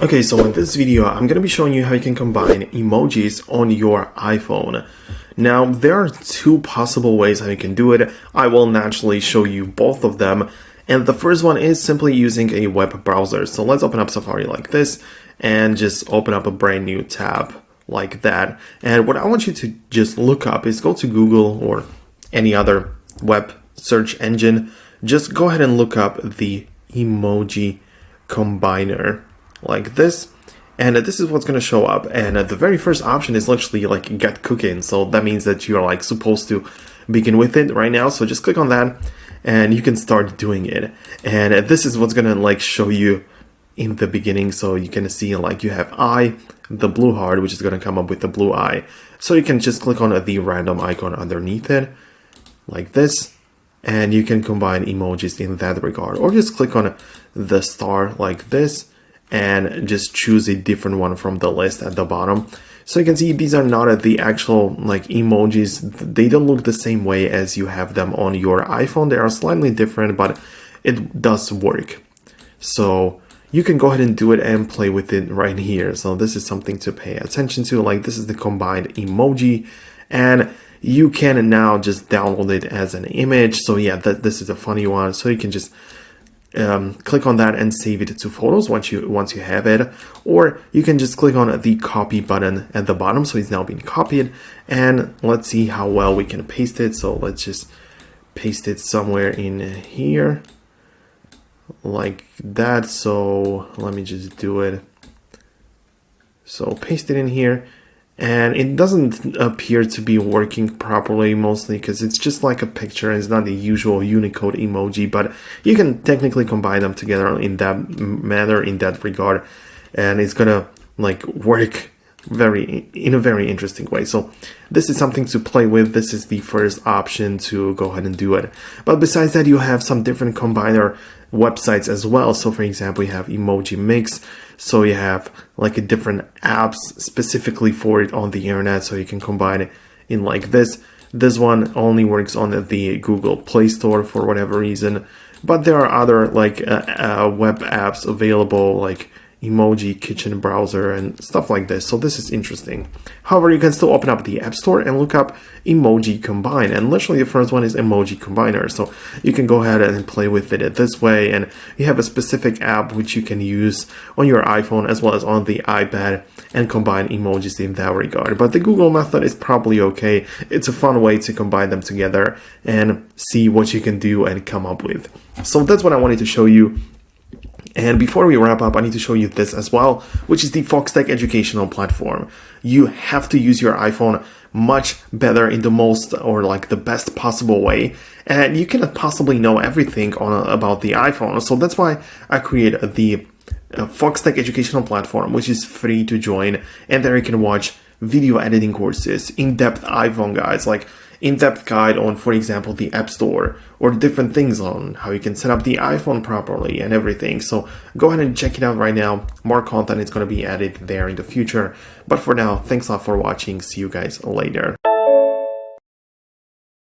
Okay, so in this video, I'm going to be showing you how you can combine emojis on your iPhone. Now, there are two possible ways how you can do it. I will naturally show you both of them. And the first one is simply using a web browser. So let's open up Safari like this and just open up a brand new tab like that. And what I want you to just look up is go to Google or any other web search engine. Just go ahead and look up the emoji combiner like this, and this is what's going to show up. And the very first option is literally like get cooking, so that means that you're like supposed to begin with it right now. So just click on that and you can start doing it, and this is what's going to like show you in the beginning. So you can see like you have the blue heart, which is going to come up with the blue eye. So you can just click on the random icon underneath it like this, and you can combine emojis in that regard, or just click on the star like this and just choose a different one from the list at the bottom. So you can see these are not the actual like emojis. They don't look the same way as you have them on your iPhone. They are slightly different, but it does work. So you can go ahead and do it and play with it right here. So this is something to pay attention to. Like, this is the combined emoji, and you can now just download it as an image. So yeah, this is a funny one. So you can just click on that and save it to photos once you have it, or you can just click on the copy button at the bottom. So it's now been copied, and let's see how well we can paste it. So let's just paste it somewhere in here like that. So let me just do it. So paste it in here, and it doesn't appear to be working properly, mostly because it's just like a picture. It's not the usual Unicode emoji, but you can technically combine them together in that manner, in that regard, and it's gonna like work in a very interesting way. So this is something to play with. This is the first option to go ahead and do it. But besides that, you have some different combiner websites as well. So for example, you have Emoji Mix. So you have like a different apps specifically for it on the internet. So you can combine it in like this. This one only works on the Google Play Store for whatever reason. But there are other like web apps available, like Emoji Kitchen browser and stuff like this. So this is interesting. However, you can still open up the App Store and look up Emoji Combine, and literally the first one is Emoji Combiner. So you can go ahead and play with it this way, and you have a specific app which you can use on your iPhone as well as on the iPad and combine emojis in that regard. But the Google method is probably okay. It's a fun way to combine them together and see what you can do and come up with. So that's what I wanted to show you. And before we wrap up, I need to show you this as well, which is the Foxtecc educational platform. You have to use your iPhone much better in the most, or like the best possible way, and you cannot possibly know everything about the iPhone. So that's why I created the Foxtecc educational platform, which is free to join, and there you can watch video editing courses, in-depth iPhone guides, like in-depth guide on, for example, the App Store, or different things on how you can set up the iPhone properly and everything. So go ahead and check it out right now. More content is going to be added there in the future. But for now, thanks a lot for watching. See you guys later.